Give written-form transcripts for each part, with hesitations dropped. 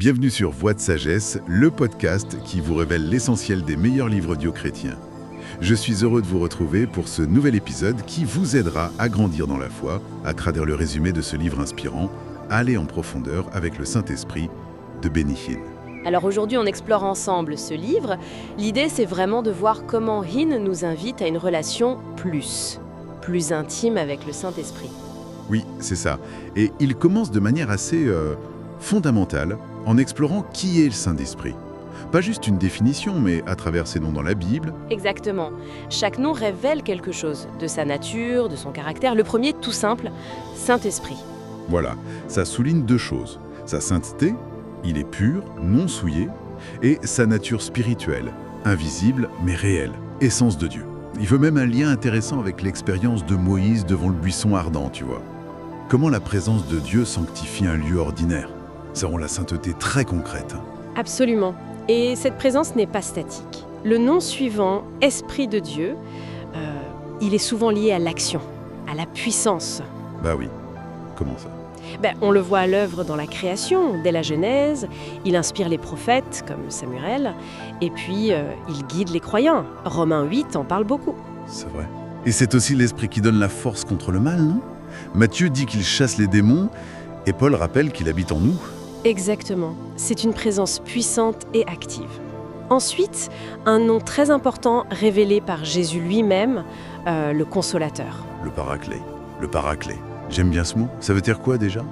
Bienvenue sur Voix de Sagesse, le podcast qui vous révèle l'essentiel des meilleurs livres audio chrétiens. Je suis heureux de vous retrouver pour ce nouvel épisode qui vous aidera à grandir dans la foi à travers le résumé de ce livre inspirant, Aller en profondeur avec le Saint-Esprit de Benny Hinn. Alors aujourd'hui, on explore ensemble ce livre. L'idée, c'est vraiment de voir comment Hinn nous invite à une relation plus intime avec le Saint-Esprit. Oui, c'est ça. Et il commence de manière assez fondamentale en explorant qui est le Saint-Esprit. Pas juste une définition, mais à travers ses noms dans la Bible. Exactement. Chaque nom révèle quelque chose de sa nature, de son caractère. Le premier, tout simple, Saint-Esprit. Voilà, ça souligne deux choses. Sa sainteté, il est pur, non souillé, et sa nature spirituelle, invisible mais réelle, essence de Dieu. Il veut même un lien intéressant avec l'expérience de Moïse devant le buisson ardent, tu vois. Comment la présence de Dieu sanctifie un lieu ordinaire. Ça rend la sainteté très concrète. Absolument. Et cette présence n'est pas statique. Le nom suivant, Esprit de Dieu, il est souvent lié à l'action, à la puissance. Bah oui, comment ça ? On le voit à l'œuvre dans la création, dès la Genèse. Il inspire les prophètes, comme Samuel, et puis il guide les croyants. Romains 8 en parle beaucoup. C'est vrai. Et c'est aussi l'Esprit qui donne la force contre le mal, non ? Matthieu dit qu'il chasse les démons, et Paul rappelle qu'il habite en nous. Exactement. C'est une présence puissante et active. Ensuite, un nom très important révélé par Jésus lui-même, le Consolateur. Le Paraclet. Le Paraclet. J'aime bien ce mot. Ça veut dire quoi déjà ?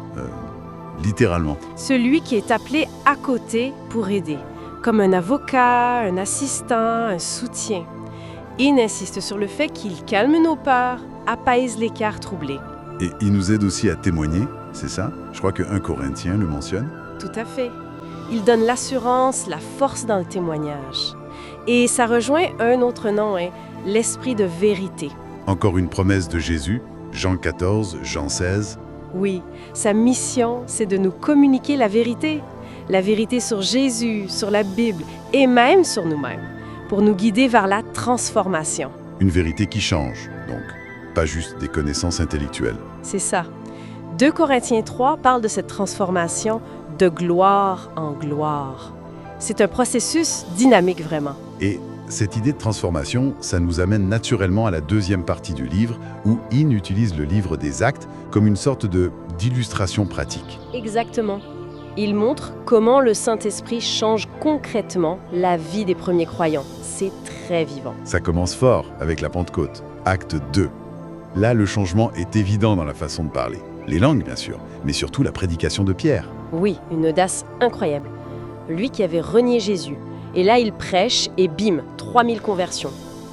Littéralement. Celui qui est appelé à côté pour aider, comme un avocat, un assistant, un soutien. Il insiste sur le fait qu'il calme nos peurs, apaise les cœurs troublés. Et il nous aide aussi à témoigner, c'est ça ? Je crois que 1 Corinthiens le mentionne. Tout à fait. Il donne l'assurance, la force dans le témoignage. Et ça rejoint un autre nom, l'esprit de vérité. Encore une promesse de Jésus, Jean 14, Jean 16. Oui, sa mission, c'est de nous communiquer la vérité. La vérité sur Jésus, sur la Bible et même sur nous-mêmes, pour nous guider vers la transformation. Une vérité qui change, donc, pas juste des connaissances intellectuelles. C'est ça. 2 Corinthiens 3 parle de cette transformation de gloire en gloire. C'est un processus dynamique vraiment. Et cette idée de transformation, ça nous amène naturellement à la deuxième partie du livre, où Hinn utilise le livre des Actes comme une sorte d'illustration pratique. Exactement. Il montre comment le Saint-Esprit change concrètement la vie des premiers croyants. C'est très vivant. Ça commence fort avec la Pentecôte, Acte 2. Là, le changement est évident dans la façon de parler. Les langues, bien sûr, mais surtout la prédication de Pierre. Oui, une audace incroyable. Lui qui avait renié Jésus. Et là, il prêche et bim, 3000 conversions.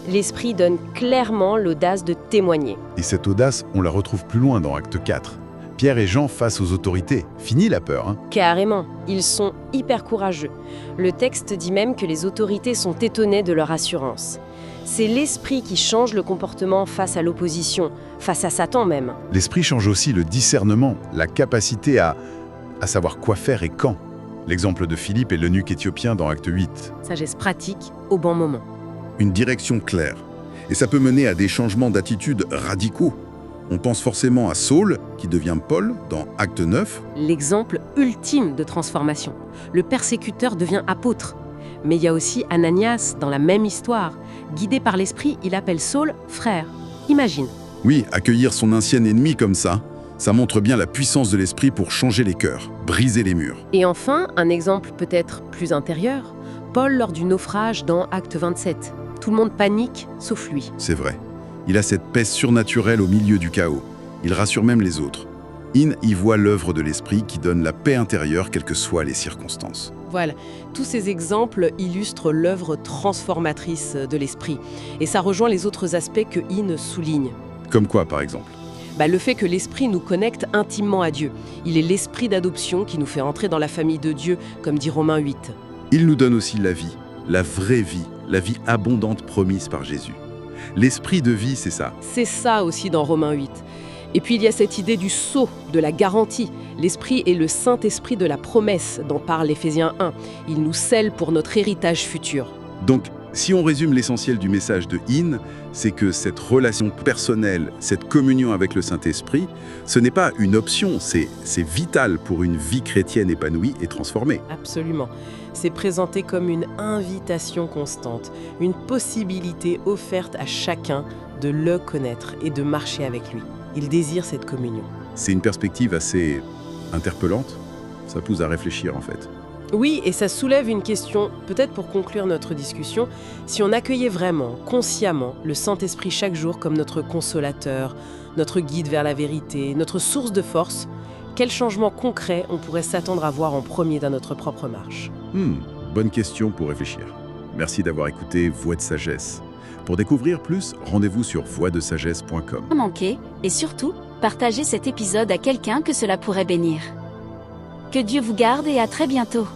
L'Esprit donne clairement l'audace de témoigner. Et cette audace, on la retrouve plus loin dans Acte 4. Pierre et Jean face aux autorités. Fini la peur, hein ? Carrément, ils sont hyper courageux. Le texte dit même que les autorités sont étonnées de leur assurance. C'est l'Esprit qui change le comportement face à l'opposition, face à Satan même. L'Esprit change aussi le discernement, la capacité à savoir quoi faire et quand. L'exemple de Philippe et l'eunuque éthiopien dans Acte 8. Sagesse pratique au bon moment. Une direction claire. Et ça peut mener à des changements d'attitude radicaux. On pense forcément à Saul, qui devient Paul, dans Acte 9. L'exemple ultime de transformation. Le persécuteur devient apôtre. Mais il y a aussi Ananias dans la même histoire. Guidé par l'Esprit, il appelle Saul frère. Imagine. Oui, accueillir son ancien ennemi comme ça montre bien la puissance de l'Esprit pour changer les cœurs, briser les murs. Et enfin, un exemple peut-être plus intérieur. Paul lors du naufrage dans Acte 27. Tout le monde panique, sauf lui. C'est vrai. Il a cette paix surnaturelle au milieu du chaos. Il rassure même les autres. Hinn y voit l'œuvre de l'Esprit qui donne la paix intérieure, quelles que soient les circonstances. Voilà, tous ces exemples illustrent l'œuvre transformatrice de l'Esprit. Et ça rejoint les autres aspects que Hinn souligne. Comme quoi, par exemple ? Le fait que l'Esprit nous connecte intimement à Dieu. Il est l'Esprit d'adoption qui nous fait entrer dans la famille de Dieu, comme dit Romains 8. Il nous donne aussi la vie, la vraie vie, la vie abondante promise par Jésus. L'Esprit de vie, c'est ça. C'est ça aussi dans Romains 8. Et puis il y a cette idée du sceau, de la garantie. L'Esprit est le Saint-Esprit de la promesse dont parle Éphésiens 1. Il nous scelle pour notre héritage futur. Donc, Si on résume l'essentiel du message de In, c'est que cette relation personnelle, cette communion avec le Saint-Esprit, ce n'est pas une option, c'est vital pour une vie chrétienne épanouie et transformée. Absolument. C'est présenté comme une invitation constante, une possibilité offerte à chacun de le connaître et de marcher avec lui. Il désire cette communion. C'est une perspective assez interpellante. Ça pousse à réfléchir en fait. Oui, et ça soulève une question, peut-être pour conclure notre discussion, si on accueillait vraiment, consciemment, le Saint-Esprit chaque jour comme notre consolateur, notre guide vers la vérité, notre source de force, quel changement concret on pourrait s'attendre à voir en premier dans notre propre marche? Bonne question pour réfléchir. Merci d'avoir écouté Voix de Sagesse. Pour découvrir plus, rendez-vous sur voixdesagesse.com. Pas manquer, et surtout, partagez cet épisode à quelqu'un que cela pourrait bénir. Que Dieu vous garde et à très bientôt.